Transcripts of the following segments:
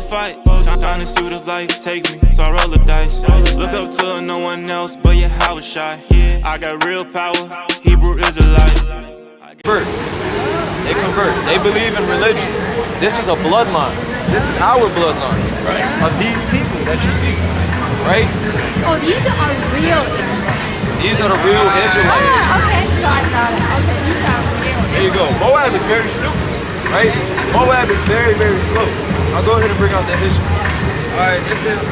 fight. Trying to see where the life take me, so I roll the dice. Look up to no one else, but yeah, I was shy. I got real power, Hebrew Israelite. They convert. They believe in religion. This is a bloodline. This is our bloodline, right? Of these people that you see, right? Oh, these are real Israelites. These are the real Israelites. Okay, so I thought it. Okay, these are real. There you go. Moab is very stupid, right? Moab is very, very slow. I'll go ahead and bring out the history. All right, this is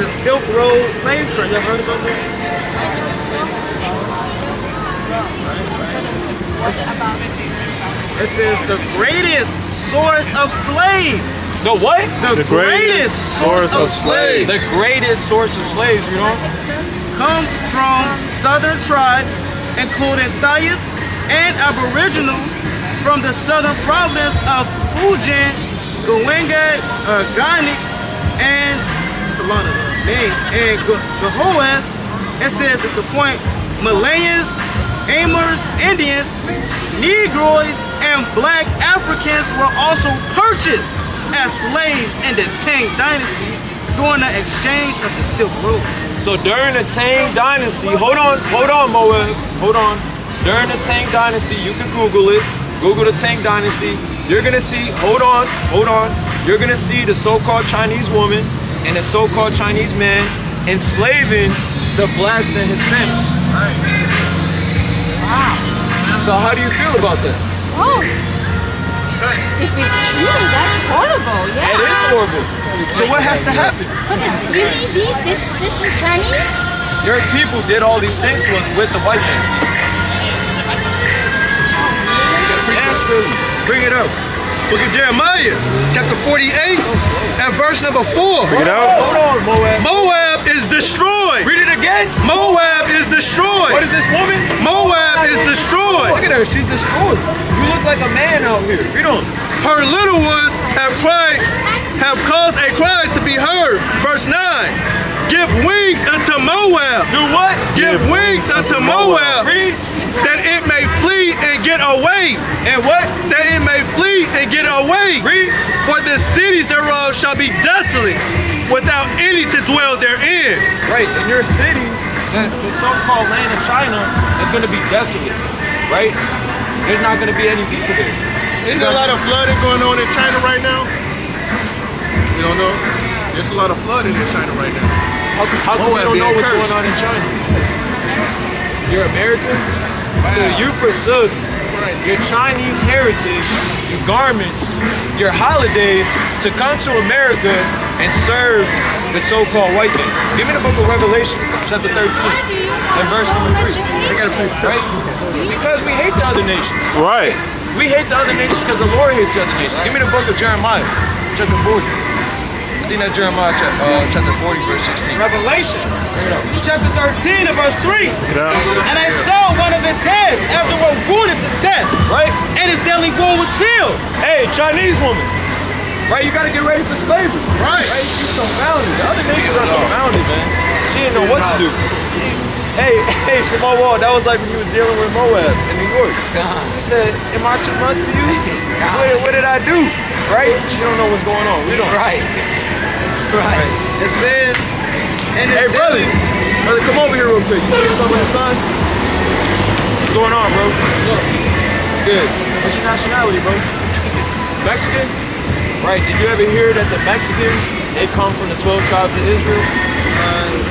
the Silk Road slave trade. You ever heard about that? This is the greatest source of slaves. The what? The greatest source of slaves. The greatest source of slaves, you know? Comes from southern tribes, including Thayas and Aboriginals from the southern province of Fujian, Gawanga, Gynix, and it's a lot of names, and Gahoas. It says it's the point Malayans, Amers, Indians, Negroes, and Black Africans were also purchased as slaves in the Tang Dynasty during the exchange of the Silk Road. So during the Tang Dynasty, hold on, Moab, hold on. During the Tang Dynasty, you can Google it. Google the Tang Dynasty. You're gonna see, hold on. You're gonna see the so-called Chinese woman and the so-called Chinese man enslaving the blacks and Hispanics. Wow. So how do you feel about that? Oh. If it's true, that's horrible. Yeah. It is horrible. So what has to happen? But really, this is Chinese? Your people did all these things to us with the white man. Yes, really. Bring it up. Book of Jeremiah, chapter 48, and verse number 4. Bring it out. Hold on, Moab. Moab is destroyed. Read it again. Moab is destroyed. What is this woman? Moab is destroyed. Look at her, she's destroyed. You look like a man out here. Read on. Her little ones have caused a cry to be heard. Verse 9. Give wings unto Moab. Do what? Give wings unto Moab. Read. That it may flee and get away. And what? That it may flee and get away. Read. For the cities thereof shall be desolate, without any to dwell therein. Right, in your cities, the so-called land of China is going to be desolate, right? There's not going to be any people there. Isn't there a lot of flooding going on in China right now? You don't know? There's a lot of flooding in China right now. How come you don't know what's going on in China? You're American? Wow. So you forsook your Chinese heritage, your garments, your holidays to come to America and serve the so-called white man. Give me the book of Revelation, chapter 13, and verse number 3. Right? Because we hate the other nations. Right. We hate the other nations because the Lord hates the other nations. Give me the book of Jeremiah, chapter 40. I think that's Jeremiah chapter 40, verse 16. Revelation, chapter 13 and verse 3. And I saw one of his heads as it were wounded to death. Right? And his deadly wound was healed. Hey, Chinese woman. Right? You got to get ready for slavery. Right. She's confounded. The other nations are confounded, man. She didn't know what to do. Hey, Shema Wall, that was like when you was dealing with Moab in New York. He said, am I too much for you? What did I do? Right? She don't know what's going on. We don't. Right. It says, hey, brother, come over here real quick. You see something in the sun? What's going on, bro? Good. What's your nationality, bro? Mexican. Mexican? Right. Did you ever hear that the Mexicans, they come from the 12 tribes of Israel?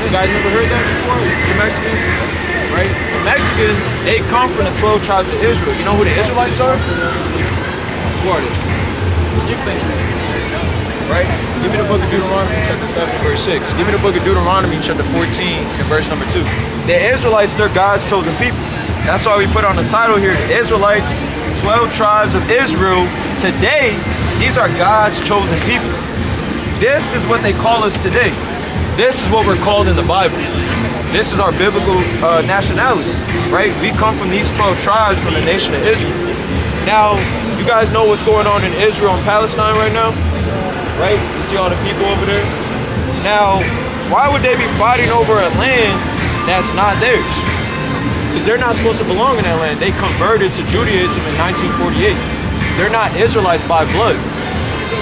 You guys never heard that before? The Mexicans? Right? The Mexicans, they come from the 12 tribes of Israel. You know who the Israelites are? Who are they? You explain that. Right? Give me the book of Deuteronomy chapter 7, verse 6. Give me the book of Deuteronomy chapter 14 and verse number 2. The Israelites, they're God's chosen people. That's why we put on the title here, the Israelites, 12 tribes of Israel. Today, these are God's chosen people. This is what they call us today. This is what we're called in the Bible. This is our biblical nationality, right? We come from these 12 tribes from the nation of Israel. Now, you guys know what's going on in Israel and Palestine right now? Right? You see all the people over there? Now, why would they be fighting over a land that's not theirs? Because they're not supposed to belong in that land. They converted to Judaism in 1948. They're not Israelites by blood.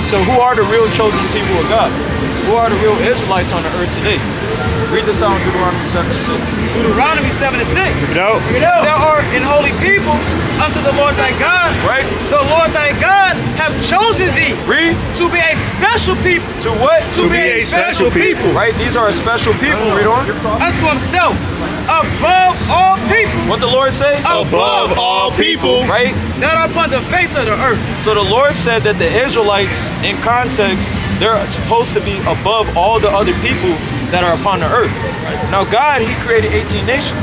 So who are the real chosen people of God? Who are the real Israelites on the earth today? Read this out in Deuteronomy 7:6. Deuteronomy 7:6. No. Thou art an holy people unto the Lord thy God. Right? The Lord thy God have chosen thee Read. to be a special people. To what? To be a special people. Right? These are a special people. Read on. Unto himself, above all people. What the Lord say? Above all people. Right? That are upon the face of the earth. So the Lord said that the Israelites, in context, they're supposed to be above all the other people that are upon the earth. Now God, he created 18 nations.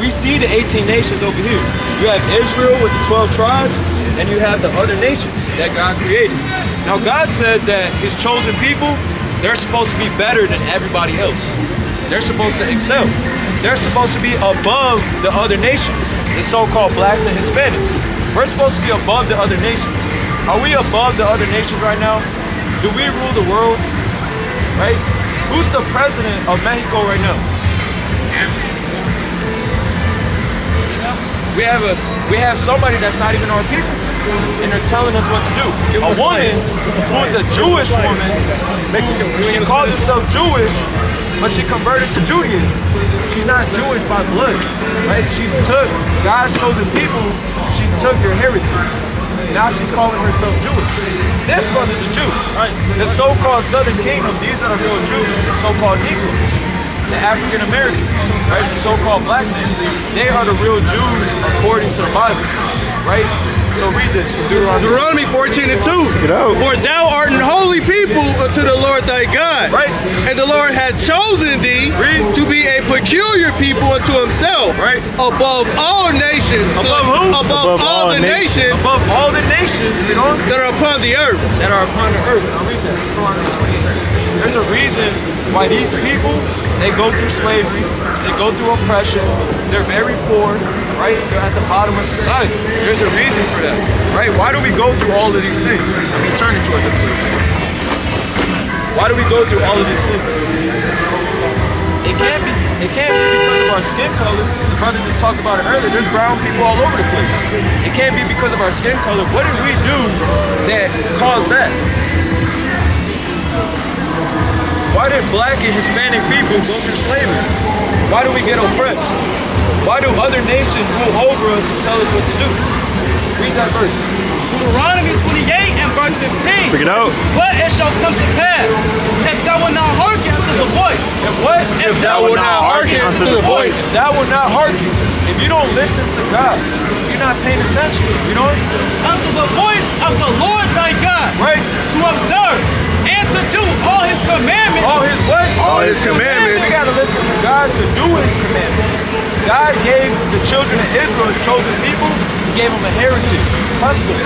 We see the 18 nations over here. You have Israel with the 12 tribes, and you have the other nations that God created. Now God said that his chosen people, they're supposed to be better than everybody else. They're supposed to excel. They're supposed to be above the other nations, the so-called blacks and Hispanics. We're supposed to be above the other nations. Are we above the other nations right now? Do we rule the world? Right? Who's the president of Mexico right now? We have somebody that's not even our people, and they're telling us what to do. A woman who is a Jewish woman, she calls herself Jewish, but she converted to Judaism. She's not Jewish by blood, right? She took God's chosen people, she took their heritage. Now she's calling herself Jewish. This brother's a Jew. Right? The so-called Southern Kingdom, these are the real Jews, the so-called Negroes, the African Americans, right? The so-called black men. They are the real Jews according to the Bible, right? So read this from Deuteronomy 14:2. For thou art an holy people unto the Lord thy God. Right. And the Lord had chosen thee to be a peculiar people unto himself. Right. Above all nations. Above who? Above all the nations. Above all the nations, you know, that are upon the earth. That are upon the earth. I'll read that. Deuteronomy 20. There's a reason why these people, they go through slavery, they go through oppression, they're very poor, right? They're at the bottom of society. There's a reason for that, right? Why do we go through all of these things? Let me turn it towards it. Why do we go through all of these things? It can't be because of our skin color. The brother just talked about it earlier. There's brown people all over the place. It can't be because of our skin color. What did we do that caused that? Why did black and Hispanic people go through slavery? Why do we get oppressed? Why do other nations rule over us and tell us what to do? Read that verse. Deuteronomy 28 and verse 15. Bring it out. But it shall come to pass, if thou wilt not hearken unto the voice. If what? If thou wilt not hearken unto the voice. Thou will not hearken. If you don't listen to God, you're not paying attention. You know? Unto the voice of the Lord thy God. Right. To observe and to do all his commandments. All his what? All his commandments. We gotta listen to God to do his commandments. God gave the children of Israel, his chosen people, he gave them a heritage, customs,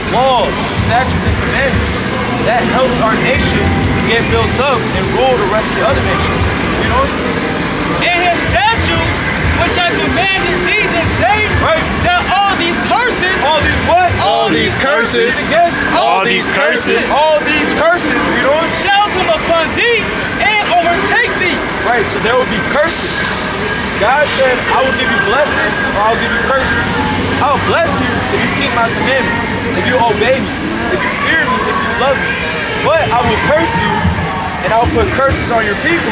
laws, statutes, and commandments. That helps our nation get built up and rule the rest of the other nations. You know? And his statutes, which I commanded thee this day, right? That all these curses. All these what? All these curses. Again? All these curses. All these curses, you know? Shall come upon thee and overtake thee. Right, so there will be curses. God said, I will give you blessings or I'll give you curses. I'll bless you if you keep my commandments, if you obey me, if you fear me, if you love me. But I will curse you and I'll put curses on your people,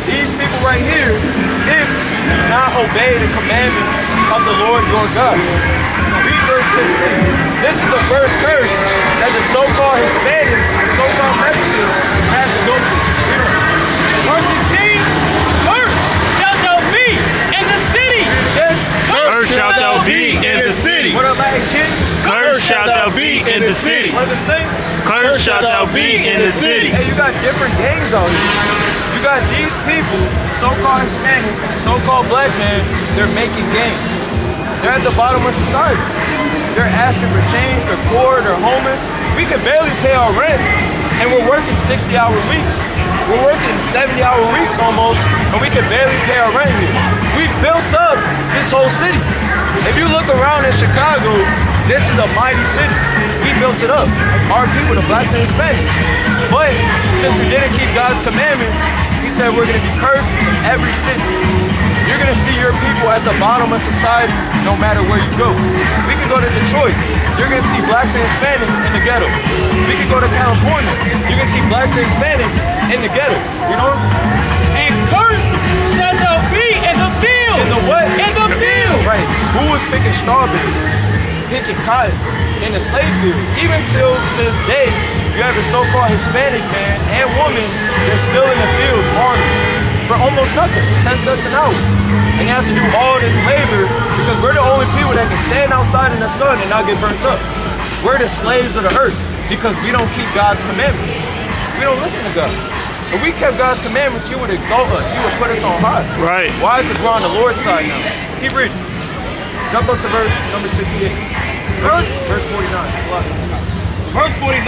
these people right here, if you do not obey the commandments of the Lord your God. Read verse 16. This is the first curse that the so-called Hispanics, the so-called Mexicans have to go through. Verse 16. Cursed shalt thou be in the city. What up, man, kid? Cursed shalt thou be in the city. What does it say? Cursed shalt thou be in the city. Hey, you got different gangs out here. You got these people, so-called Hispanics, and so-called black men, they're making gangs. They're at the bottom of society. They're asking for change, they're poor, they're homeless. We can barely pay our rent, and we're working 60-hour weeks. We're working 70-hour weeks almost, and we can barely pay our rent here. We built up this whole city. If you look around in Chicago, this is a mighty city. we built it up. Our people, the blacks and Hispanics. But since we didn't keep God's commandments, he said we're going to be cursed in every city. You're going to see your people at the bottom of society no matter where you go. We can go to Detroit. You're going to see blacks and Hispanics in the ghetto. We can go to California. You're going to see blacks and Hispanics in the ghetto. You know? And curse shall thou be in the field. In the what? In the field. Right. Who was picking strawberries, picking cotton in the slave fields? Even till this day, you have a so-called Hispanic man and woman, they're still in the field farming for almost nothing, 10 cents an hour. And you have to do all this labor because we're the only people that can stand outside in the sun and not get burnt up. We're the slaves of the earth because we don't keep God's commandments. We don't listen to God. If we kept God's commandments, he would exalt us. He would put us on high. Right. Why? Because we're on the Lord's side now. Keep reading. Jump up to verse number 68. Verse 49. Verse 49.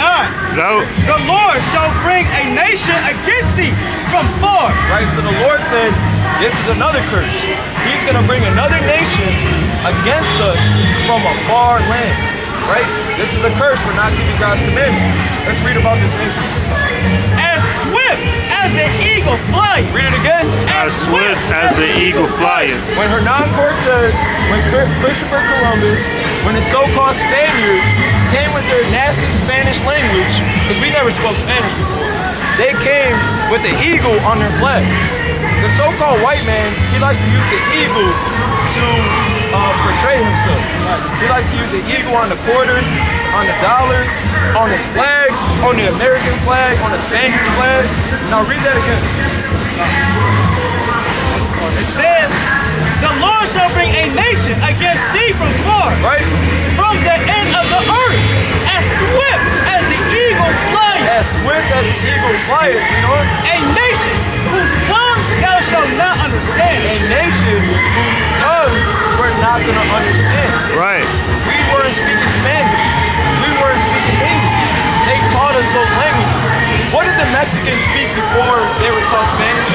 No. The Lord shall bring a nation against thee from far. Right, so the Lord said, this is another curse. He's going to bring another nation against us from a far land. Right? This is a curse for not keeping God's commandments. Let's read about this nation. As swift as the eagle flieth. Read it again. As swift as the eagle flieth. When Hernan Cortez, when Christopher Columbus, when the so-called Spaniards came with their nasty Spanish language, because we never spoke Spanish before, they came with the eagle on their flag. The so-called white man, he likes to use the eagle to portray himself. He likes to use the eagle on the quarter, on the dollar, on his flags, on the American flag, on the Spanish flag. Now read that again. It says, the Lord shall bring a nation against thee from far. Right? From the end of the earth, as swift as the eagle flieth. As swift as the eagle flieth, you know? A nation whose tongue thou shalt not understand. A nation whose tongue we're not going to understand. Right. We weren't speaking Spanish. We weren't speaking English. They taught us those languages. What did the Mexicans speak before they were taught Spanish?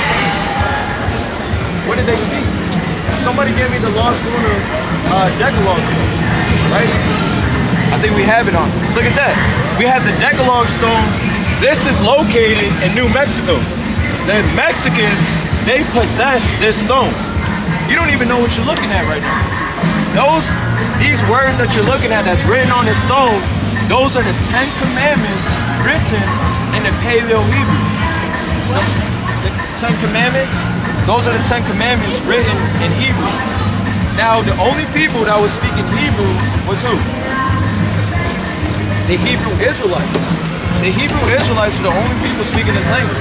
What did they speak? Somebody gave me the Lost Lunar Decalogue stone, right? I think we have it on. Look at that. We have the Decalogue stone. This is located in New Mexico. The Mexicans, they possess this stone. You don't even know what you're looking at right now. These words that you're looking at that's written on this stone, those are the 10 commandments written in the Paleo Hebrew. The 10 commandments, those are the 10 commandments written in Hebrew. Now, the only people that was speaking Hebrew was who? The Hebrew Israelites. The Hebrew Israelites were the only people speaking this language,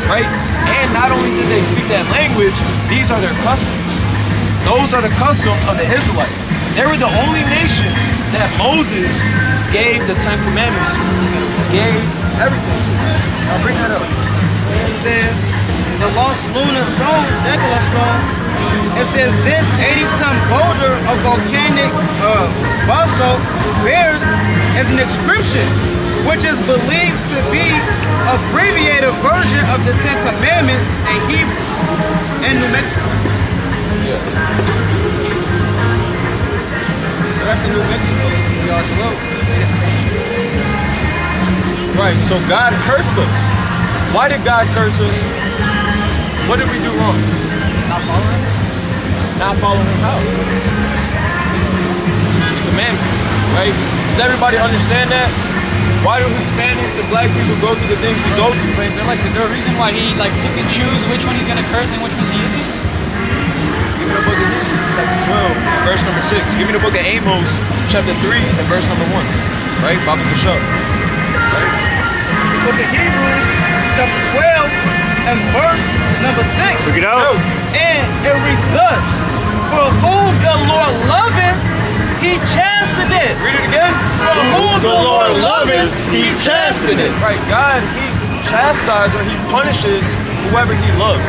right? And not only did they speak that language, these are their customs. Those are the customs of the Israelites. They were the only nation that Moses gave the 10 commandments to, gave everything to. Now bring that up. It says, the lost lunar stone, Decalogue stone, it says this 80-ton boulder of volcanic basalt bears as an inscription, which is believed to be an abbreviated version of the 10 commandments in Hebrew in New Mexico. Yeah. So that's in New Mexico. Y'all go. Right, so God cursed us. Why did God curse us? What did we do wrong? Not following? Not following how? The commandments, right? Does everybody understand that? Why do Hispanics and black people go through the things we go through? They're like, is there a reason why he pick and choose which one he's gonna curse and which one's he isn't? Give me the book of Genesis, chapter 12, verse number 6. Give me the book of Amos, chapter 3, and verse number 1. Right? Baba Kashab. Right? Book of Hebrews, chapter 12, and verse number 6. Look it out. And it reads thus, for whom the Lord loveth, he chasteneth. Read it again. For whom the Lord loveth, he chasteneth. Right, God, he chastises or he punishes whoever he loves.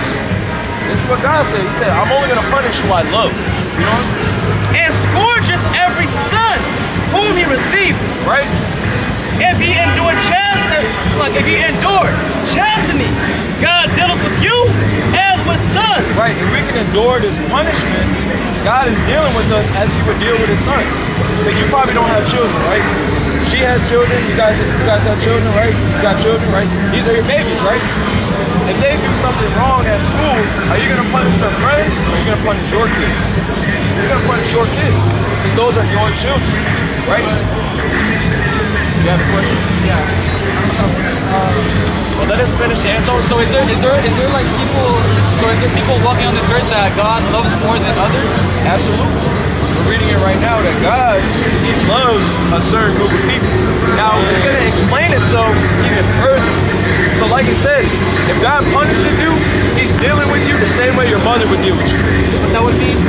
This is what God said. He said, I'm only going to punish who I love. You know? And scourges every son whom he received. Right? If he endured chastening, it's like if he endured chastening, God dealt with you as with sons. Right, if we can endure this punishment, God is dealing with us as he would deal with his sons. Like you probably don't have children, right? she has children. You guys have children, right? You got children, right? These are your babies, right? If they do something wrong at school, are you gonna punish their friends or are you gonna punish your kids? You're gonna punish your kids because those are your children, right? You have a question? Yeah. Well, let us finish the answer. So is there like people? So is there people walking on this earth that God loves more than others? Absolutely. We're reading it right now that God, He loves a certain group of people. Now, it's going to explain itself even further. So like I said, if God punishes you, He's dealing with you the same way your mother would deal with you. But that would mean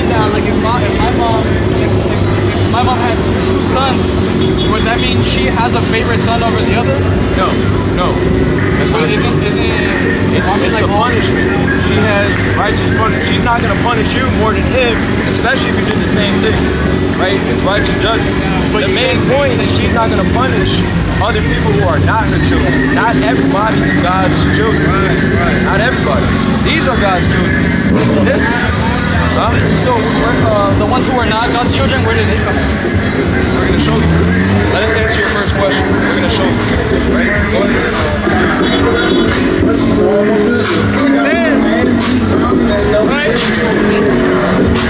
that like if my mom has 2 sons, would that mean she has a favorite son over the other? No. It's the punishment. She has righteous punishment. She's not going to punish you more than him, especially if you did the same thing. Right? It's righteous judgment. But the main point is she's not going to punish other people who are not her children. Not everybody is God's children. Right. Not everybody. These are God's children. So the ones who are not God's children, where did they come from? We're going to show you. Let us answer your first question. We're going to show you. Right? Go ahead.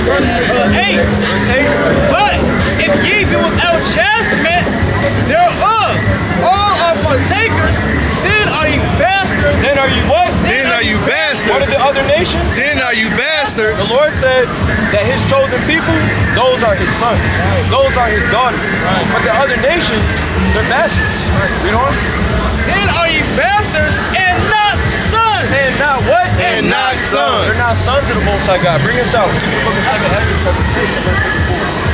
Verse 8. But if ye be without chastisement thereof, all are partakers, then are you bastards. Then are you what? Then are you bastards? What are the other nations? Then are you bastards? The Lord said that His chosen people, those are His sons. Those are His daughters. But the other nations, they're bastards. Read on. Then are you bastards and not sons. And not what? And not sons. They're not sons of the Most High God. Bring us out. Book of 2 Ezra, chapter 6, verse 54.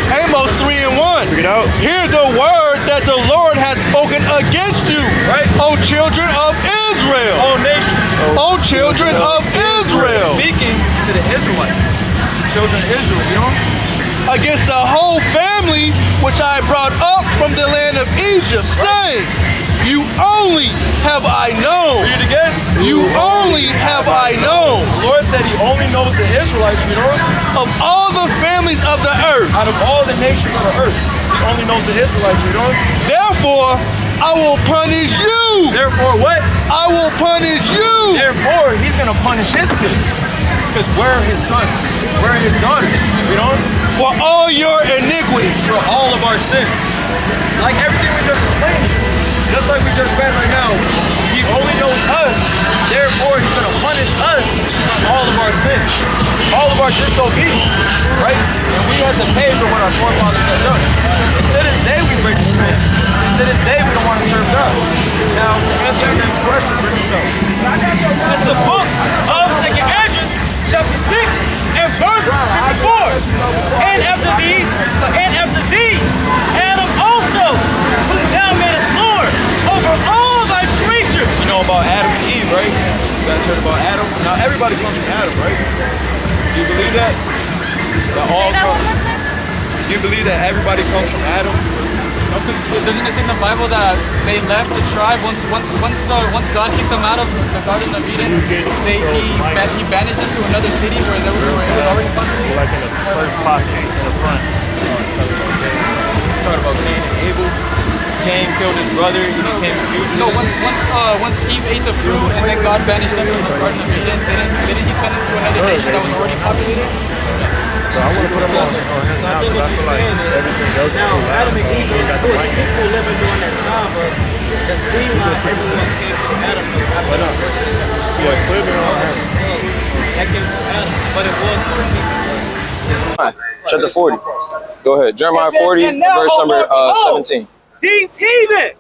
Amos 3:1. Bring it out. Hear the word that the Lord has spoken against you, Right. O children of Israel. All nations. O children of Israel. Speaking to the Israelites. Children of Israel, you know? Against the whole family which I brought up from the land of Egypt, saying, you only have I known. Read it again. You only have I known. The Lord said He only knows the Israelites, you know? Of all the families of the earth. Out of all the nations of the earth, He only knows the Israelites, you know? Therefore, I will punish you. Therefore, what? I will punish you. Therefore, He's going to punish His kids. Because we're His sons. We're His daughters, you know? For all your iniquities. For all of our sins. Like everything we just explained to you. Just like we just read right now, He only knows us, therefore He's going to punish us for all of our sins, all of our disobedience, right? And we have to pay for what our forefathers have done. And to this day we break the command. To this day we don't want to serve God. Now, to answer your next question, bring us up. It's the book of 2 Ezra, chapter 6, and verse 54. And after these, Adam also, who thou madest Lord over all thy creatures. You know about Adam and Eve, right? You guys heard about Adam? Now everybody comes from Adam, right? Do you believe that? Do you believe that everybody comes from Adam? No, because doesn't it say in the Bible that they left the tribe once God kicked them out of the Garden of Eden? He banished them to another city where they were already populated. Like in the first pocket in the front. Talking about Cain and Abel. Cain killed his brother. He became a fugitive. No, once Eve ate the fruit and then God banished them from the Garden of Eden, didn't He send them to another nation that was already populated? So I want to put them on him now because I feel like everything else is too loud. Adam and Eve, of course, people living during that time, but it seemed like everyone came from Adam. Yeah, put it on him. That came from Adam, but it was more people. Chapter 40. Go ahead. Jeremiah 40, And now, verse O number Lord, behold, 17. These heathen,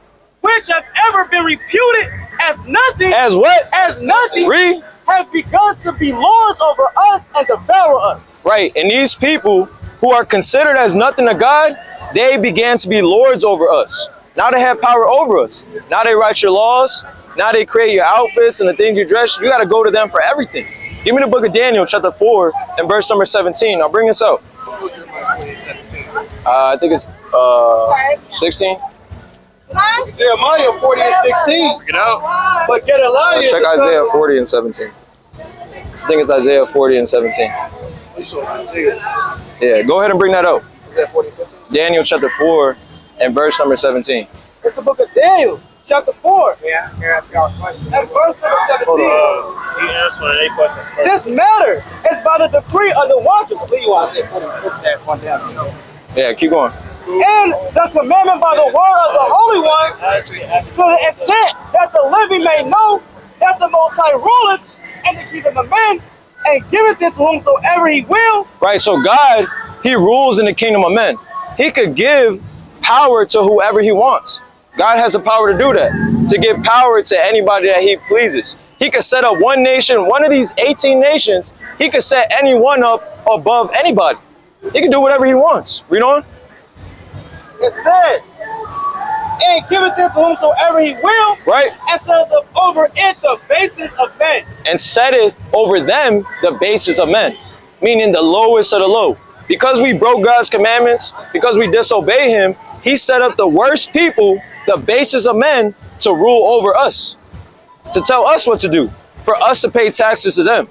which have ever been reputed as nothing, As what? as nothing, Read. have begun to be lords over us and devour us. Right. And these people who are considered as nothing to God, they began to be lords over us. Now they have power over us. Now they write your laws. Now they create your outfits and the things you dress. You got to go to them for everything. Give me the book of Daniel, chapter 4, and verse number 17. I'll bring this out. I think it's 16. Jeremiah 40 and 16. Get out. But Gedaliah. Check Isaiah 40 and 17. I think it's Isaiah 40 and 17. Yeah, go ahead and bring that out. Daniel chapter 4 and verse number 17. It's the book of Daniel, chapter 4. Yeah, ask y'all a question. And verse number 17. He answered 8 questions first. This matter is by the decree of the watchers. What do you want to say? Yeah, keep going. And the commandment by the word of the Holy One, to the intent that the living may know that the Most High ruleth, and to keep the men, and giveth it to whomsoever he will. Right, so God, he rules in the kingdom of men. He could give power to whoever he wants. God has the power to do that, to give power to anybody that he pleases. He could set up one nation, one of these 18 nations, he could set anyone up above anybody. He can do whatever he wants. Read on. It says, and giveth it to whomsoever he will, right? And setteth over it the basis of men. And setteth over them the basis of men, meaning the lowest of the low. Because we broke God's commandments, because we disobey him, he set up the worst people, the basis of men, to rule over us, to tell us what to do, for us to pay taxes to them.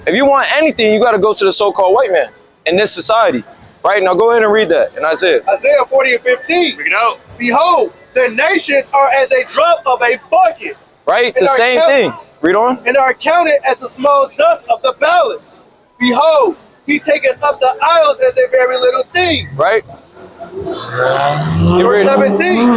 If you want anything, you got to go to the so-called white man in this society. Right, now go ahead and read that in Isaiah. Isaiah 40 and 15. Bring it out. Behold, the nations are as a drop of a bucket. Right, it's the same thing. Read on. And are counted as the small dust of the balance. Behold, he taketh up the isles as a very little thing. Right. Verse 17.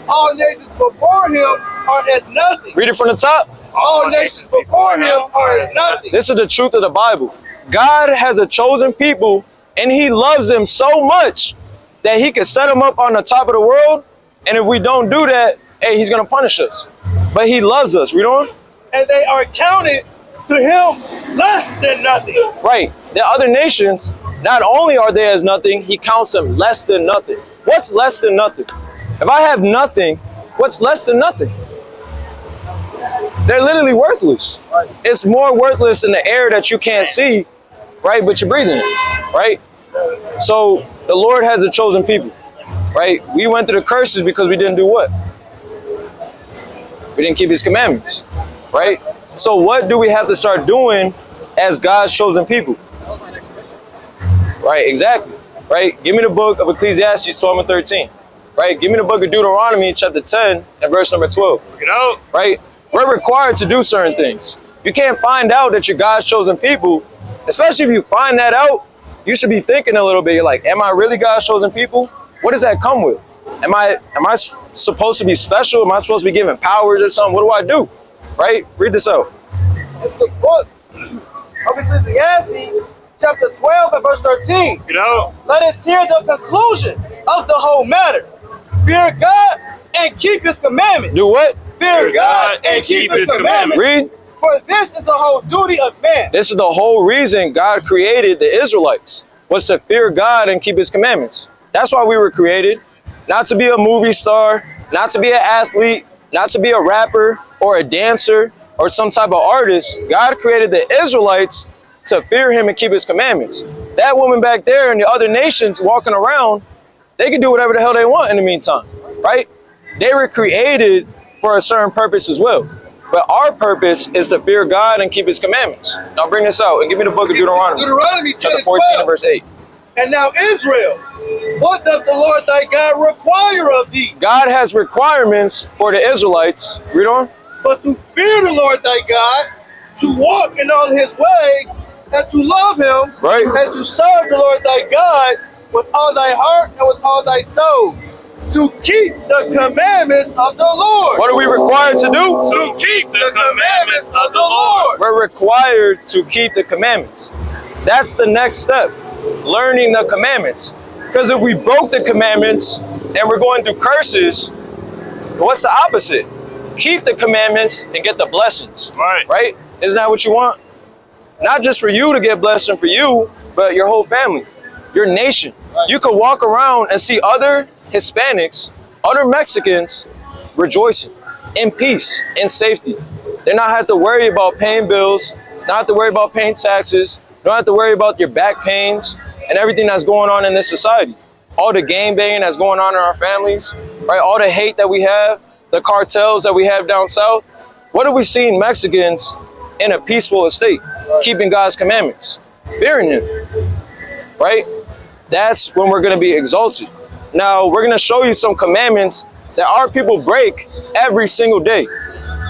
All nations before him are as nothing. Read it from the top. All nations before him are as nothing. This is the truth of the Bible. God has a chosen people, and he loves them so much that he can set them up on the top of the world. And if we don't do that, hey, he's going to punish us. But he loves us. Read on. And they are counted to him less than nothing. Right. The other nations, not only are they as nothing, he counts them less than nothing. What's less than nothing? If I have nothing, what's less than nothing? They're literally worthless. It's more worthless than the air that you can't see, right? But you're breathing it, right? So the Lord has a chosen people, right? We went through the curses because we didn't do what? We didn't keep his commandments, right? So what do we have to start doing as God's chosen people? Right, exactly, right? Give me the book of Ecclesiastes 12 and 13, right? Give me the book of Deuteronomy chapter 10 and verse number 12, Bring it out. right? We're required to do certain things. You can't find out that you're God's chosen people, especially if you find that out. You should be thinking a little bit. You're like, am I really God's chosen people? What does that come with? Am I supposed to be special? Am I supposed to be given powers or something? What do I do? Right? Read this out. It's the book of Ecclesiastes, chapter 12 and verse 13. Get out. Let us hear the conclusion of the whole matter. Fear God and keep his commandments. Do what? Fear God and keep his commandments. Read. For this is the whole duty of man. This is the whole reason God created the Israelites, was to fear God and keep his commandments. That's why we were created. Not to be a movie star, not to be an athlete, not to be a rapper or a dancer or some type of artist. God created the Israelites to fear him and keep his commandments. That woman back there and the other nations walking around, they can do whatever the hell they want in the meantime, right? They were created for a certain purpose as well. But our purpose is to fear God and keep his commandments. Now bring this out and give me the book of Deuteronomy. Deuteronomy chapter 14 and verse 8. And now Israel, what doth the Lord thy God require of thee? God has requirements for the Israelites. Read on. But to fear the Lord thy God, to walk in all his ways, and to love him, right, and to serve the Lord thy God with all thy heart and with all thy soul, to keep the commandments of the Lord. What are we required to do? To keep the commandments of the Lord. We're required to keep the commandments. That's the next step, learning the commandments. Because if we broke the commandments and we're going through curses, what's the opposite? Keep the commandments and get the blessings. Right? Isn't that what you want? Not just for you to get blessing for you, but your whole family, your nation. You could walk around and see other Hispanics, other Mexicans rejoicing in peace, in safety. They not have to worry about paying bills, not have to worry about paying taxes, don't have to worry about your back pains and everything that's going on in this society. All the gang banging that's going on in our families, right? All the hate that we have, the cartels that we have down south. What have we seen Mexicans in a peaceful estate, keeping God's commandments, fearing him, right? That's when we're going to be exalted. Now, we're going to show you some commandments that our people break every single day.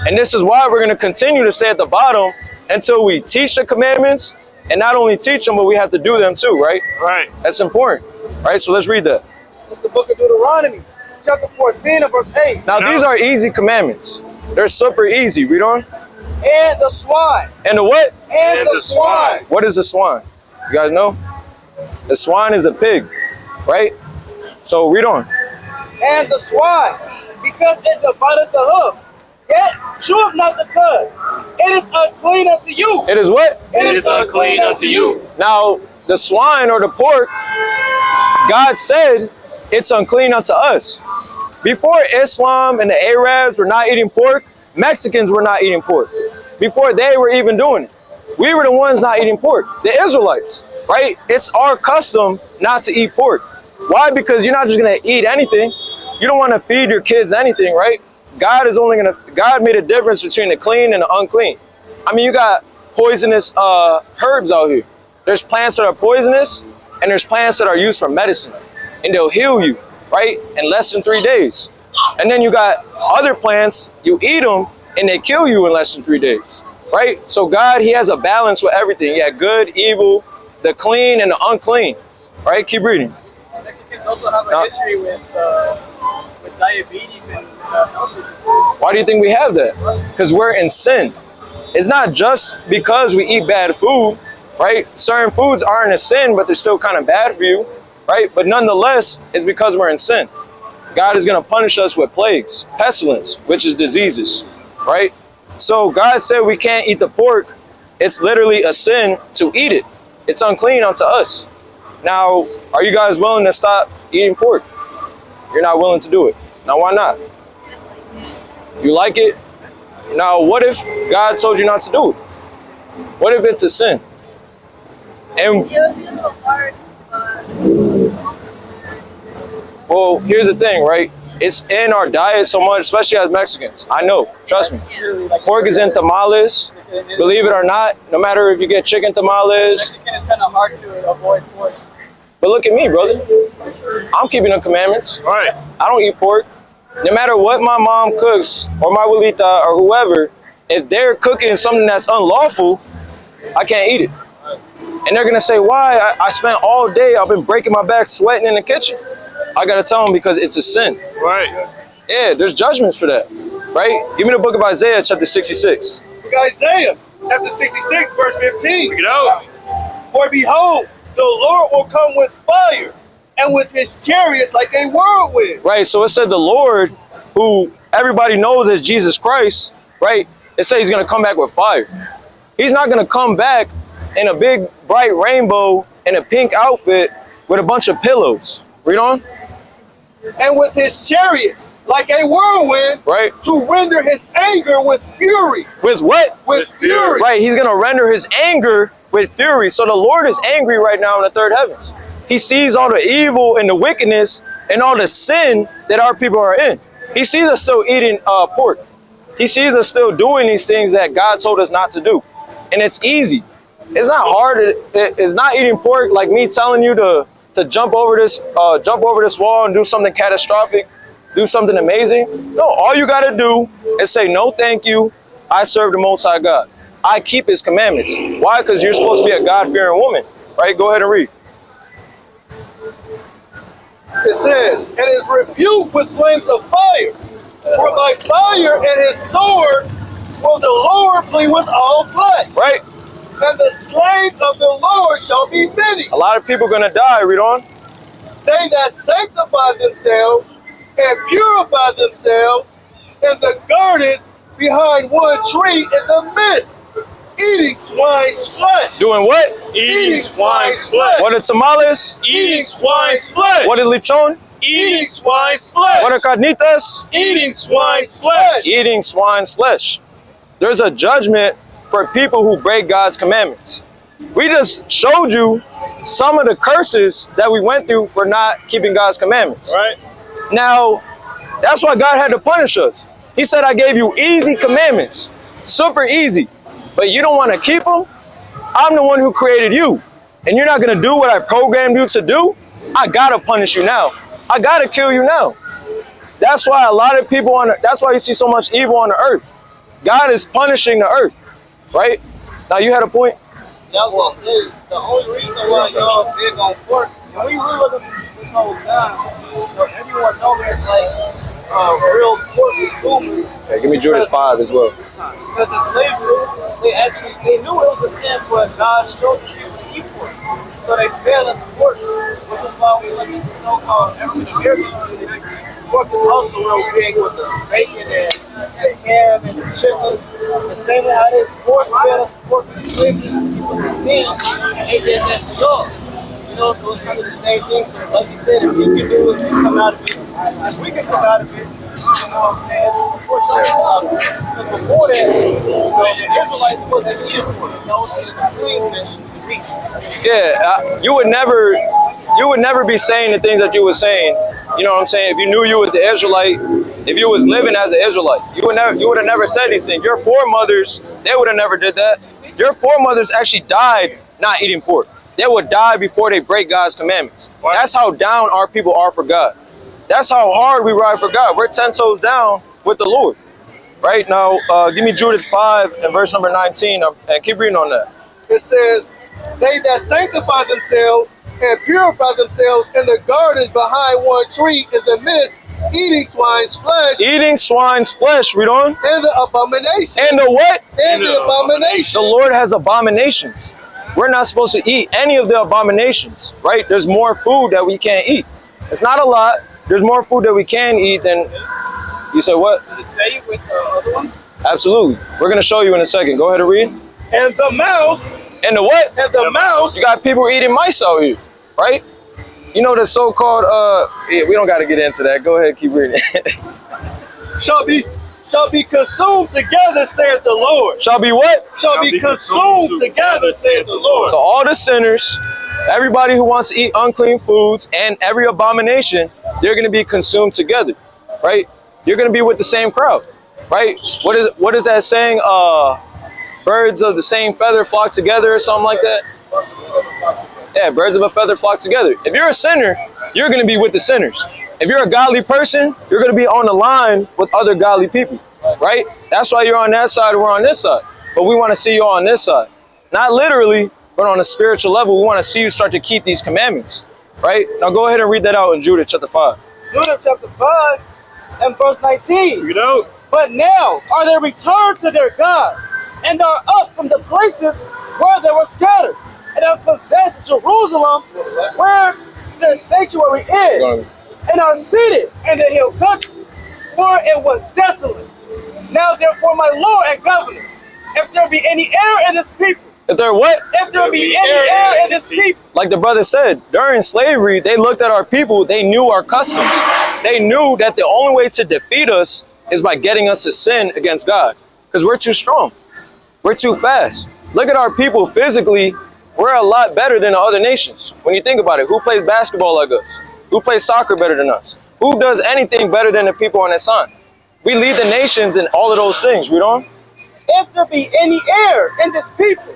And this is why we're going to continue to stay at the bottom until we teach the commandments, and not only teach them, but we have to do them too, right? Right. That's important. Right, so let's read that. It's the book of Deuteronomy, chapter 14 and verse 8. Now, these are easy commandments. They're super easy. Read on. And the swine. And the what? And the swine. What is a swine? You guys know? The swine is a pig, right? So read on. And the swine, because it divideth the hoof, yet cheweth not the cud. It is unclean unto you. It is what? It is unclean unto you. Now, the swine or the pork, God said it's unclean unto us. Before Islam and the Arabs were not eating pork, Mexicans were not eating pork. Before they were even doing it, we were the ones not eating pork. The Israelites, right? It's our custom not to eat pork. Why? Because you're not just gonna eat anything. You don't want to feed your kids anything, right? God made a difference between the clean and the unclean. I mean, you got poisonous herbs out here. There's plants that are poisonous, and there's plants that are used for medicine, and they'll heal you, right, in less than 3 days. And then you got other plants, you eat them, and they kill you in less than 3 days, right? So God, he has a balance with everything. He had good, evil, the clean, and the unclean, right? Keep reading. Mexicans also have a history with diabetes and health issues. Why do you think we have that? Because we're in sin. It's not just because we eat bad food, right? Certain foods aren't a sin, but they're still kind of bad for you, right? But nonetheless, it's because we're in sin. God is going to punish us with plagues, pestilence, which is diseases, right? So God said we can't eat the pork. It's literally a sin to eat it. It's unclean unto us. Now, are you guys willing to stop eating pork? You're not willing to do it. Now, why not? You like it? Now, what if God told you not to do it? What if it's a sin? And It would be a little hard, well, here's the thing, right? It's in our diet so much, especially as Mexicans. I know, trust me. Pork is in tamales. Believe it or not, no matter if you get chicken tamales. Mexican is kind of hard to avoid pork. But look at me, brother. I'm keeping the commandments. Right. I don't eat pork. No matter what my mom cooks or my abuelita or whoever, if they're cooking something that's unlawful, I can't eat it. And they're gonna say, why? I spent all day, I've been breaking my back, sweating in the kitchen. I gotta tell them because it's a sin. Right. Yeah, there's judgments for that, right? Give me the book of Isaiah, chapter 66. Book of Isaiah, chapter 66, verse 15. Pick it out. For behold, the Lord will come with fire, and with his chariots like a whirlwind. Right, so it said the Lord, who everybody knows as Jesus Christ, right? It said he's gonna come back with fire. He's not gonna come back in a big, bright rainbow in a pink outfit with a bunch of pillows. Read on. And with his chariots like a whirlwind, Right. to render his anger with fury. With what? With fury. Right, he's gonna render his anger with fury. So the Lord is angry right now in the third heavens. He sees all the evil and the wickedness and all the sin that our people are in. He sees us still eating pork. He sees us still doing these things that God told us not to do. And it's easy. It's not hard. It's not eating pork like me telling you to jump over this wall and do something catastrophic, do something amazing. No, all you got to do is say, no, thank you. I serve the Most High God. I keep his commandments. Why? Because you're supposed to be a God-fearing woman, right? Go ahead and read. It says, and is rebuked with flames of fire. For by fire and his sword will the Lord plead with all flesh. Right? And the slain of the Lord shall be many. A lot of people are going to die. Read on. They that sanctify themselves and purify themselves in the gardens behind one tree in the midst, eating swine's flesh. Doing what? Eating swine's flesh. What are tamales? Eating swine's flesh. What is lechon? Eating swine's flesh. What are carnitas? Eating swine's flesh. Eating swine's flesh. There's a judgment for people who break God's commandments. We just showed you some of the curses that we went through for not keeping God's commandments. Right. Now, that's why God had to punish us. He said, I gave you easy commandments, super easy, but you don't want to keep them. I'm the one who created you, and you're not going to do what I programmed you to do. I got to punish you now. I gotta kill you now. That's why a lot of people that's why you see so much evil on the earth. God is punishing the earth, right? Now you had a point? Yeah, I was gonna say, the only reason why y'all big on pork, when we really look at this whole time, everyone knows there's like real pork consumers. Hey, give me Judith 5 as well. Because in slavery, they knew it was a sin, but God showed the people to eat pork. So they failed us pork, which is why we look at the so-called African American community. Pork is also real big with the bacon and the ham and the chickens. The same way how they failed us pork in slavery, was a sin, and they did that to y'all. You know, so it's kind of the same thing. So like you said, if we can do it, we can come out of it. If we can come out of it, you know what I'm saying? Because before that, the Israelites wasn't here for it. Yeah, you would never be saying the things that you were saying. You know what I'm saying? If you knew you was the Israelite, if you was living as an Israelite, you would have never said these things. Your foremothers, they would have never did that. Your foremothers actually died not eating pork. They would die before they break God's commandments. That's how down our people are for God. That's how hard we ride for God. We're 10 toes down with the Lord. Right now, give me Judith 5 and verse number 19, and keep reading on that. It says, they that sanctify themselves and purify themselves in the gardens behind one tree in the midst, eating swine's flesh. Eating swine's flesh, read on. And the abomination. And the what? And the abomination. The Lord has abominations. We're not supposed to eat any of the abominations, right? There's more food that we can't eat. It's not a lot. There's more food that we can eat than... You said what? Does it say with the other ones? Absolutely. We're going to show you in a second. Go ahead and read. And the mouse. And the what? And the mouse. You got people eating mice out here, right? You know the so-called, yeah, we don't got to get into that. Go ahead, keep reading. shall be consumed together, saith the Lord. Shall be what? Shall be consumed together, saith the Lord. So all the sinners, everybody who wants to eat unclean foods, and every abomination, they're going to be consumed together, right? You're going to be with the same crowd, right? What is that saying? Birds of the same feather flock together or something like that? Yeah, birds of a feather flock together. If you're a sinner, you're going to be with the sinners. If you're a godly person, you're going to be on the line with other godly people, right? That's why you're on that side and we're on this side. But we want to see you on this side. Not literally, but on a spiritual level, we want to see you start to keep these commandments, right? Now go ahead and read that out in Judith chapter 5. Judith chapter 5 and verse 19. Read out. But now are they returned to their God, and are up from the places where they were scattered, and have possessed Jerusalem, where their sanctuary is, and are seated in the hill country, for it was desolate. Now therefore, my Lord and Governor, if there be any error in this people, If there what? if there be any error in this people, Like the brother said, during slavery, they looked at our people, they knew our customs. They knew that the only way to defeat us is by getting us to sin against God, because we're too strong. We're too fast. Look at our people physically. We're a lot better than the other nations. When you think about it, who plays basketball like us? Who plays soccer better than us? Who does anything better than the people on that side? We lead the nations in all of those things. Read on. if there be any error in this people,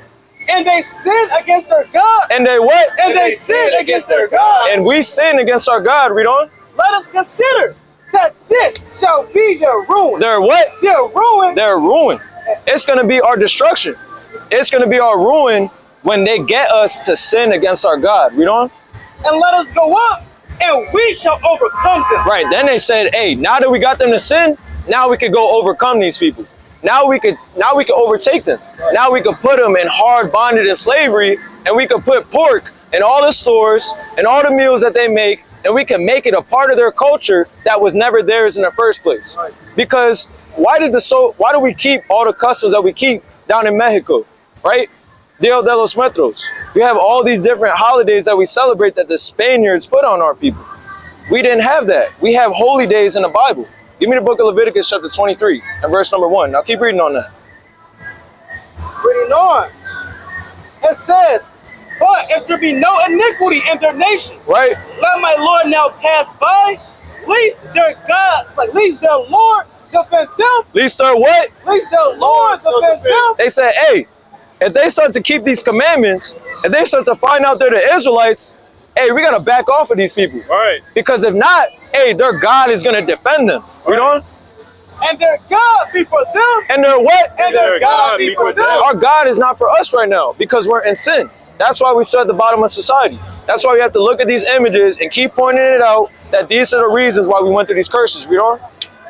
and they sin against their God, And they what? and they sin against their God, And we sin against our God. Read on. let us consider that this shall be their ruin. They're what? Their ruin. Their ruin. It's going to be our destruction. It's going to be our ruin when they get us to sin against our God. Read on. And let us go up, and we shall overcome them. Right. Then they said, hey, now that we got them to sin, now we could go overcome these people. Now we could overtake them. Now we could put them in hard bondage and slavery, and we could put pork in all the stores and all the meals that they make, and we can make it a part of their culture that was never theirs in the first place. Because why do we keep all the customs that we keep down in Mexico, right? Dia de los Muertos. We have all these different holidays that we celebrate that the Spaniards put on our people. We didn't have that. We have holy days in the Bible. Give me the book of Leviticus chapter 23 and verse number 1. Now keep reading on that. Reading on. It says, but if there be no iniquity in their nation, Right? let my Lord now pass by, lest their gods, like lest their Lord defend them, Least their what? lest their Lord defend them. They said, hey, if they start to keep these commandments, if they start to find out they're the Israelites, hey, we got to back off of these people. Right. Because if not, hey, their God is going to defend them. You know? And their God be for them. And their what? And their God be for them. Our God is not for us right now because we're in sin. That's why we sit at the bottom of society. That's why we have to look at these images and keep pointing it out that these are the reasons why we went through these curses. You know?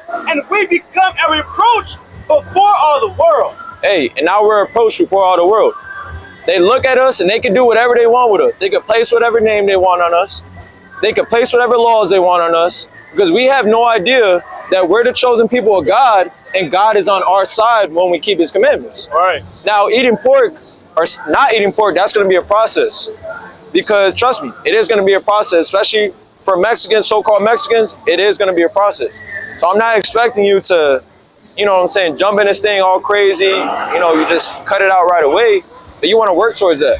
And we become a reproach before all the world. Hey, and now we're approached before all the world. They look at us and they can do whatever they want with us. They can place whatever name they want on us. They can place whatever laws they want on us because we have no idea that we're the chosen people of God and God is on our side when we keep his commandments. Right. Now, eating pork or not eating pork, that's going to be a process because trust me, it is going to be a process, especially for Mexicans, so-called Mexicans, it is going to be a process. So I'm not expecting you to, you know what I'm saying, jump in this thing all crazy, you know, you just cut it out right away. But you want to work towards that,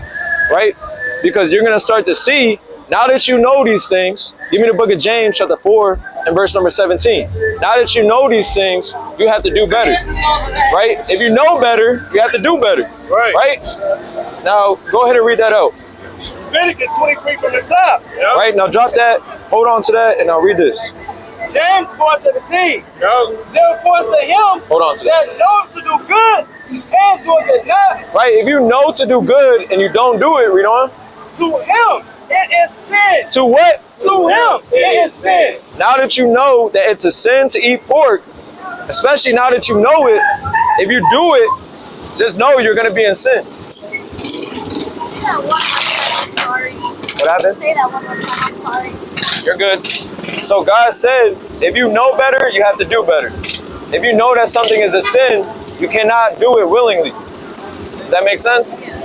right? Because you're going to start to see, now that you know these things, give me the book of James chapter 4 and verse number 17. Now that you know these things, you have to do better, right? If you know better, you have to do better, right? Now, go ahead and read that out. Leviticus 23 from the top. Yep. Right, now drop that, hold on to that, and I'll read this. James 4:17. Yep. Therefore to him Hold on to that. that knows to do good and doeth it not, Right, if you know to do good and you don't do it, read on. to him it is sin. To what? To him it is sin. Now that you know that it's a sin to eat pork, especially now that you know it, if you do it, just know you're going to be in sin. Say that one more time, I'm sorry. What happened? Say that one more time, I'm sorry. You're good. So God said, if you know better, you have to do better. If you know that something is a sin, you cannot do it willingly. Does that make sense? Yeah.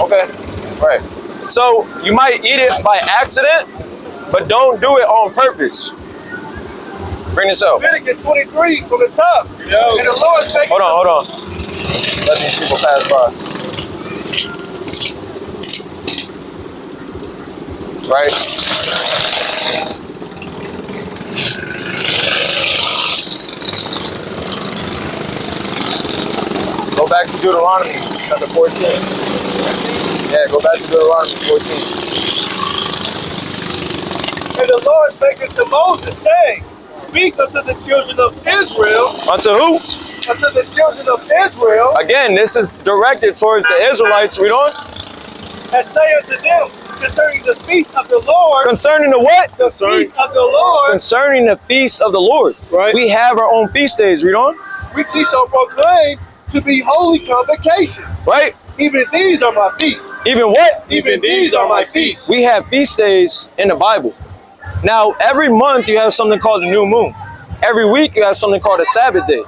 Okay. Right. So you might eat it by accident, but don't do it on purpose. Bring this out. Leviticus 23 from the top. Yo. And the Lord spake. Hold on. Let these people pass by. Right? Go back to Deuteronomy chapter 14. Yeah, go back to Deuteronomy 14. And the Lord spake unto Moses, saying, Speak unto the children of Israel. Unto who? Unto the children of Israel. Again, this is directed towards the Israelites. Read on. And say unto them, concerning the feast of the Lord. Concerning the what? The feast of the Lord. Concerning the feast of the Lord. Right. We have our own feast days. Read on. Which he shall proclaim to be holy convocations. Right? Even these are my feasts. Even what? Even these are my feasts. We have feast days in the Bible. Now, every month you have something called the new moon. Every week you have something called a Sabbath day.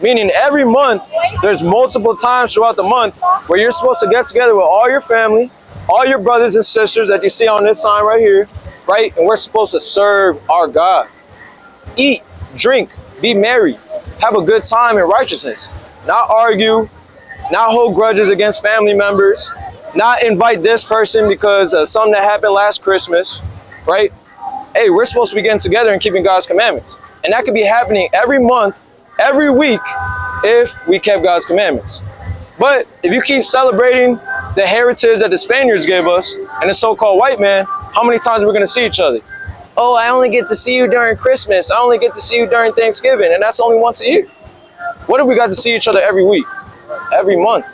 Meaning every month, there's multiple times throughout the month where you're supposed to get together with all your family, all your brothers and sisters that you see on this sign right here, right? And we're supposed to serve our God. Eat, drink, be merry, have a good time in righteousness. Not argue, not hold grudges against family members, not invite this person because of something that happened last Christmas, right? Hey, we're supposed to be getting together and keeping God's commandments. And that could be happening every month, every week, if we kept God's commandments. But if you keep celebrating the heritage that the Spaniards gave us and the so-called white man, how many times are we going to see each other? Oh, I only get to see you during Christmas. I only get to see you during Thanksgiving. And that's only once a year. What if we got to see each other every week, every month,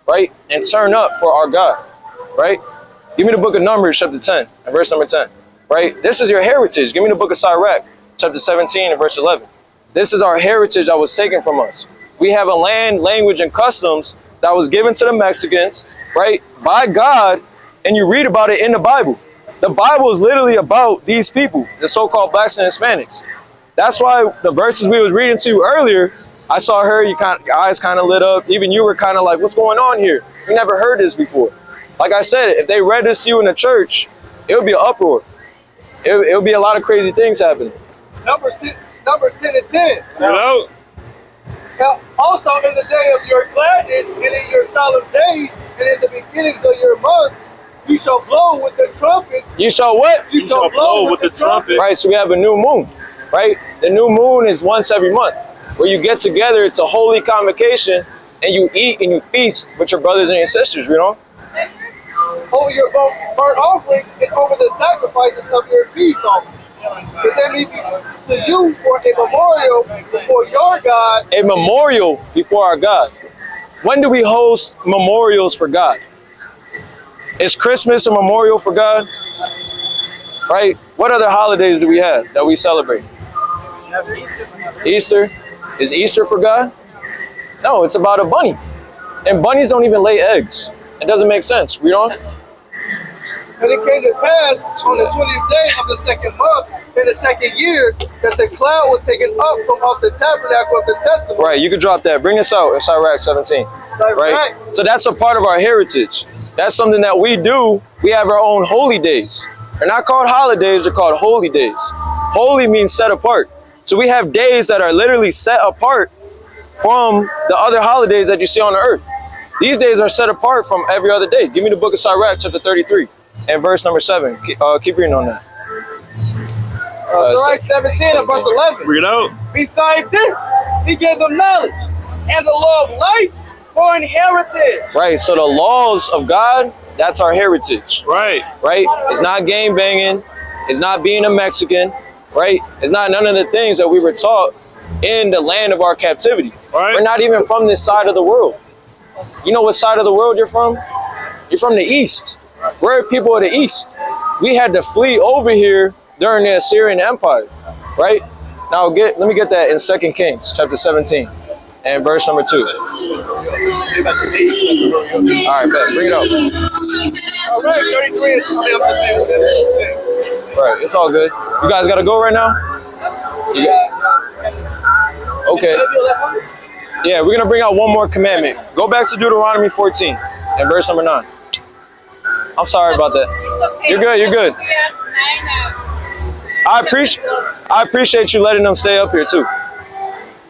right? And turn up for our God, right? Give me the book of Numbers, chapter 10, and verse number 10, right? This is your heritage. Give me the book of Sirach, chapter 17, and verse 11. This is our heritage that was taken from us. We have a land, language, and customs that was given to the Mexicans, right, by God, and you read about it in the Bible. The Bible is literally about these people, the so-called blacks and Hispanics. That's why the verses we was reading to you earlier, I saw her, your eyes kind of lit up. Even you were kind of like, what's going on here? We never heard this before. Like I said, if they read this to you in the church, it would be an uproar. It would be a lot of crazy things happening. Numbers 10 and 10. Hello? Now, also in the day of your gladness and in your solemn days and in the beginnings of your months, you shall blow with the trumpets. You shall what? You shall blow with the trumpets. Right, so we have a new moon, right? The new moon is once every month where you get together. It's a holy convocation and you eat and you feast with your brothers and your sisters, you know? over your burnt offerings and over the sacrifices of your peace offerings. That they may be to you for a memorial before your God. A memorial before our God. When do we host memorials for God? Is Christmas a memorial for God? Right? What other holidays do we have that we celebrate? Easter. Is Easter for God? No, it's about a bunny. And bunnies don't even lay eggs. It doesn't make sense. Read on. And it came to pass on the 20th day of the second month in the second year that the cloud was taken up from off the tabernacle of the testimony. Right, you can drop that. Bring us out in Sirach 17. Right? So that's a part of our heritage. That's something that we do. We have our own holy days. They're not called holidays, they're called holy days. Holy means set apart. So we have days that are literally set apart from the other holidays that you see on the earth. These days are set apart from every other day. Give me the book of Sirach, chapter 33, and verse number 7. Keep reading on that. Sirach 17 and verse 11. Read it out. Beside this, he gave them knowledge and the law of life for an heritage. Right, so the laws of God, that's our heritage. Right. Right? It's not gang banging. It's not being a Mexican. Right? It's not none of the things that we were taught in the land of our captivity. Right. We're not even from this side of the world. You know what side of the world you're from? You're from the east. We're people of the east. We had to flee over here during the Assyrian Empire, right? Now let me get that in 2 Kings chapter 17 and verse number 2. All right, bet. Bring it up. Right, it's all good. You guys gotta go right now? Okay. Yeah, we're gonna bring out one more commandment. Go back to Deuteronomy 14 and verse number 9. I'm sorry about that. You're good, you're good. I appreciate you letting them stay up here too.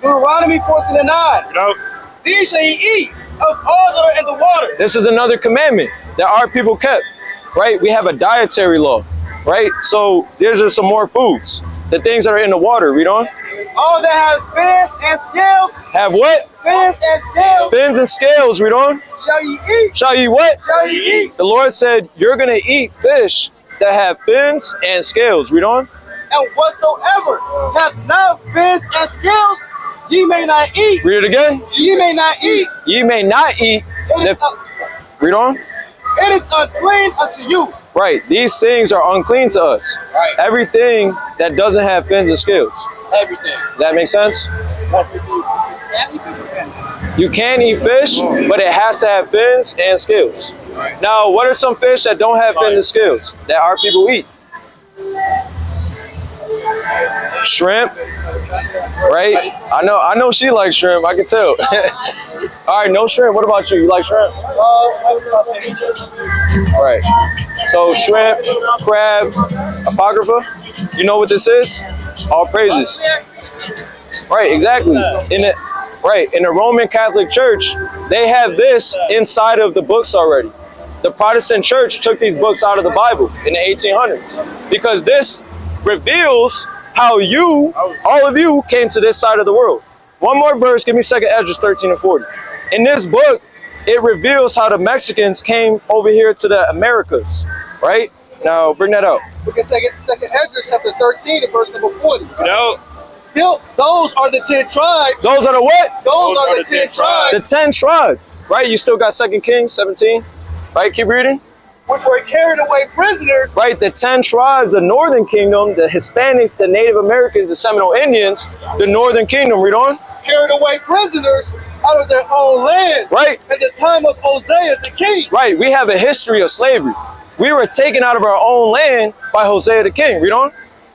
Deuteronomy 14 and 9. Nope. These shall ye eat of all that are in the water. This is another commandment that our people kept, right? We have a dietary law, right? So there's just some more foods. The things that are in the water, read on. All that have fins and scales. Have what? Fins and scales. Fins and scales, read on. Shall ye eat. Shall ye what? Shall ye eat. The Lord said, you're going to eat fish that have fins and scales, read on. And whatsoever hath not fins and scales, ye may not eat. Read it again. Ye may not eat. Ye may not eat. Read on. It is unclean unto you. Right. These things are unclean to us. Right. Everything that doesn't have fins and scales. Everything. That makes sense? You can eat fish, but it has to have fins and scales. Right. Now, what are some fish that don't have fins and scales that our people eat? Shrimp, right? I know she likes shrimp. I can tell. All right, no shrimp. What about you? You like shrimp? Right. So shrimp, crab, apocrypha. You know what this is? All praises. Right. Exactly. In the Roman Catholic Church, they have this inside of the books already. The Protestant Church took these books out of the Bible in the 1800s because this reveals how all of you came to this side of the world. One more verse, give me 2 Ezra 13 and 40. In this book, it reveals how the Mexicans came over here to the Americas, right? Now, bring that out. Look at 2 Ezra chapter 13 and verse number 40. No. Those are the 10 tribes. Those are the what? Those are the 10 tribes. The 10 tribes, right? You still got 2 Kings 17, right? Keep reading. Which were carried away prisoners. Right, the 10 tribes, the Northern Kingdom, the Hispanics, the Native Americans, the Seminole Indians, the Northern Kingdom, read on. Carried away prisoners out of their own land. Right. At the time of Hosea the king. Right, we have a history of slavery. We were taken out of our own land by Hosea the king, read on.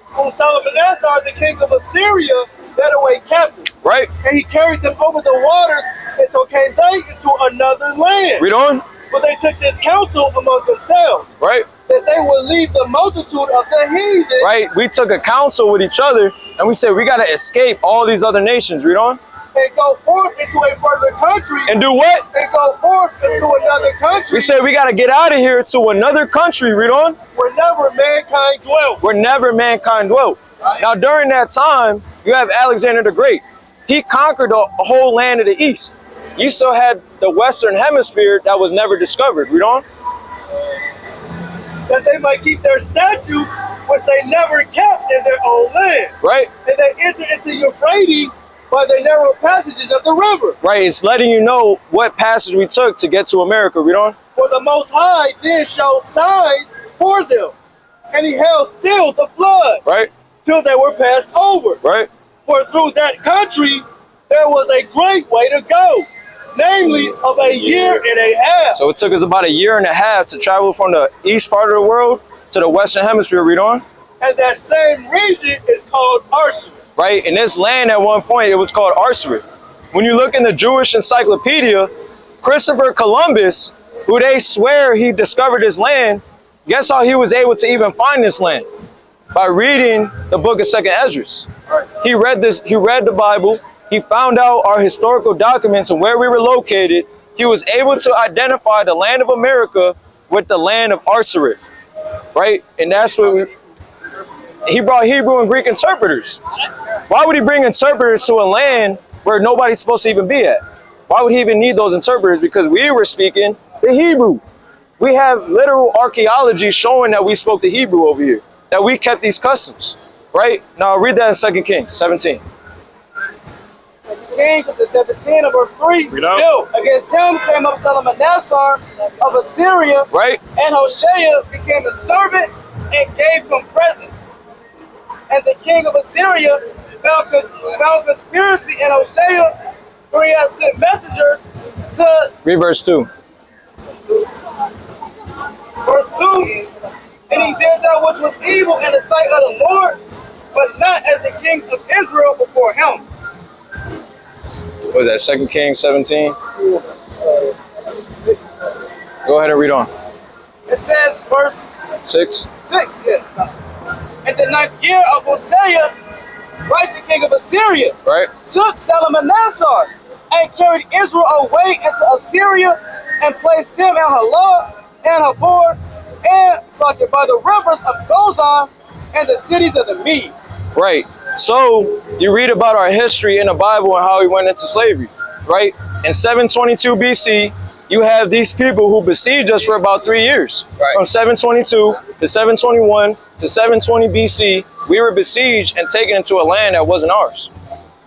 Whom Salmanassar, the king of Assyria, led away captive. Right. And he carried them over the waters, and so came they into another land. Read on. But they took this counsel among themselves. Right. That they would leave the multitude of the heathen. Right. We took a counsel with each other and we said we got to escape all these other nations. Read on. And go forth into a further country. And do what? And go forth into another country. We said we got to get out of here to another country. Read on. Where never mankind dwelt. Where never mankind dwelt. Right. Now during that time, you have Alexander the Great. He conquered a whole land of the east. You still had the Western Hemisphere that was never discovered. Read on. that they might keep their statutes, which they never kept in their own land. Right? And they entered into Euphrates by the narrow passages of the river. Right, it's letting you know what passage we took to get to America. Read on. For the Most High then showed signs for them, and he held still the flood, Right? till they were passed over. Right? For through that country there was a great way to go, namely of a year and a half. So it took us about a year and a half to travel from the east part of the world to the western hemisphere. Read on. And that same region is called Arsenic. Right? In this land at one point, it was called Arsenic. When you look in the Jewish encyclopedia, Christopher Columbus, who they swear he discovered this land, guess how he was able to even find this land? By reading the book of 2nd Esdras. He read the Bible, he found out our historical documents and where we were located. He was able to identify the land of America with the land of Arsenic. Right? And that's what he brought Hebrew and Greek interpreters. Why would he bring interpreters to a land where nobody's supposed to even be at? Why would he even need those interpreters? Because we were speaking the Hebrew. We have literal archaeology showing that we spoke the Hebrew over here, that we kept these customs, right? Now read that in 2 Kings 17. 2 Kings chapter 17 and verse 3. Read out. Against him came up Salmanassar of Assyria, Right? and Hoshea became a servant and gave him presents. And the king of Assyria found conspiracy in Hoshea, for he had sent messengers to Read verse 2. verse 2. And he did that which was evil in the sight of the Lord, but not as the kings of Israel before him. What is that, 2 Kings 17? Go ahead and read on. It says, verse 6. 6, yes. And the 9th year of Hosea, right, the king of Assyria, Right? took Salmanassar and carried Israel away into Assyria and placed them in Halah and Habor and Salakah by the rivers of Gozan and the cities of the Medes. Right. So you read about our history in the Bible and how we went into slavery, right? In 722 BC, you have these people who besieged us for about 3 years. Right. From 722 to 721 to 720 BC, we were besieged and taken into a land that wasn't ours.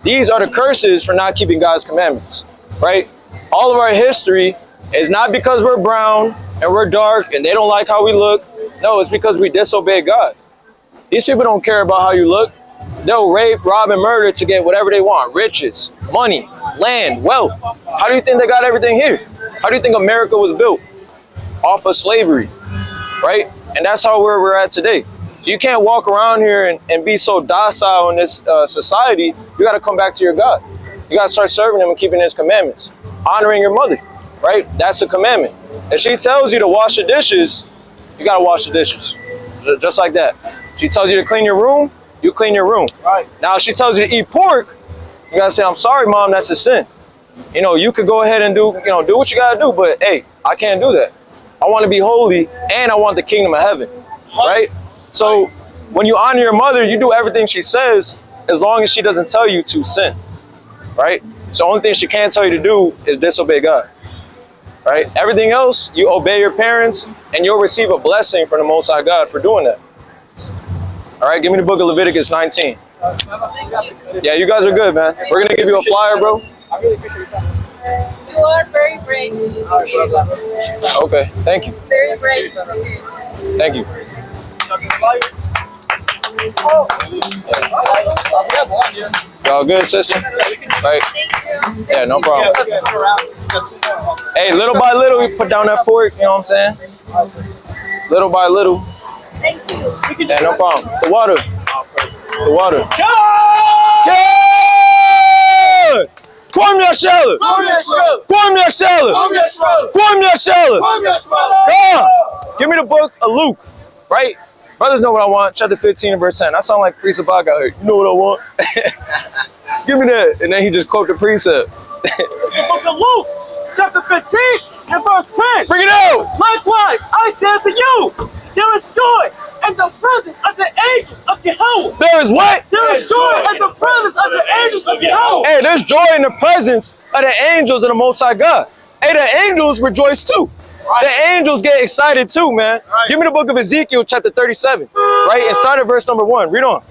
These are the curses for not keeping God's commandments, right? All of our history is not because we're brown and we're dark and they don't like how we look. No, it's because we disobeyed God. These people don't care about how you look. They'll rape, rob, and murder to get whatever they want. Riches, money, land, wealth. How do you think they got everything here? How do you think America was built? Off of slavery, right? And that's how we're at today. So you can't walk around here and be so docile in this society. You got to come back to your God. You got to start serving him and keeping his commandments. Honoring your mother, right? That's a commandment. If she tells you to wash the dishes, you got to wash the dishes. Just like that. She tells you to clean your room, you clean your room. Right. Now, if she tells you to eat pork, you got to say, I'm sorry, Mom, that's a sin. You know, you could go ahead and do what you got to do, but hey, I can't do that. I want to be holy and I want the kingdom of heaven, right? So when you honor your mother, you do everything she says as long as she doesn't tell you to sin, right? So the only thing she can't tell you to do is disobey God, right? Everything else, you obey your parents and you'll receive a blessing from the Most High God for doing that. All right, give me the book of Leviticus 19. Yeah, you guys are good, man. We're going to give you a flyer, bro. I really appreciate your time. You are very brave. Okay, thank you. Very brave. Thank you. Y'all good, sister? Right. Thank you. Yeah, no problem. Hey, little by little, we put down that pork, you know what I'm saying? Little by little. Thank you. Yeah, no problem. The water. The water. God! Kom yaşalı! Kom yaşalı! Kom yaşalı! Come! Give me the book of Luke, right? Brothers know what I want. Chapter 15 and verse 10. I sound like Priest Abag out here. You know what I want? Give me that. And then he just quote the precept. It's the book of Luke, chapter 15 and verse 10. Bring it out! Likewise, I say unto you, there is joy in the presence of the angels of Jehovah. There is what? There is joy in the presence of the angels of Jehovah. Hey, there's joy in the presence of the angels of the Most High God. Hey, the angels rejoice too. The angels get excited too, man. Give me the book of Ezekiel, chapter 37, right? And start at verse number 1. Read on.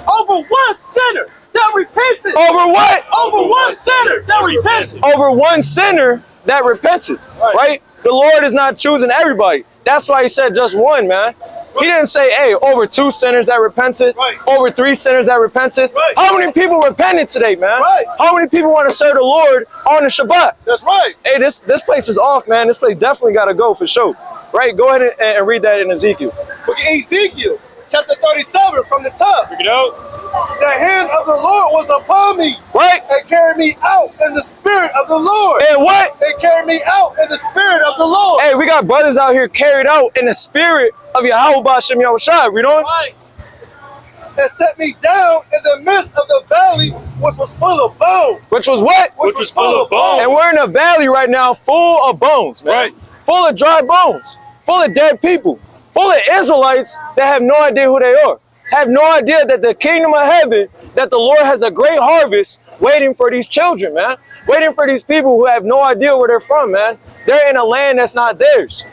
Over one sinner that repented. Over what? Over one sinner that repented. Over one sinner that repented, right? The Lord is not choosing everybody. That's why he said just one, man. He didn't say, hey, over 2 sinners that repented, over 3 sinners that repented. How many people repented today, man? How many people want to serve the Lord on the Shabbat? That's right. Hey, this place is off, man. This place definitely got to go for sure. Right? Go ahead and read that in Ezekiel. Look at Ezekiel, chapter 37 from the top. Pick it out. The hand of the Lord was upon me. Right? And carried me out in the spirit of the Lord. And what? They carried me out in the spirit of the Lord. Hey, we got brothers out here carried out in the spirit of Yahweh B'Shem Yahushua. Read on. Right. And set me down in the midst of the valley, which was full of bones. Which was what? Which was full of bones. And we're in a valley right now full of bones, man. Right. Full of dry bones. Full of dead people. Full of Israelites that have no idea who they are. Have no idea that the kingdom of heaven, that the Lord has a great harvest waiting for these children, man. Waiting for these people who have no idea where they're from, man. They're in a land that's not theirs.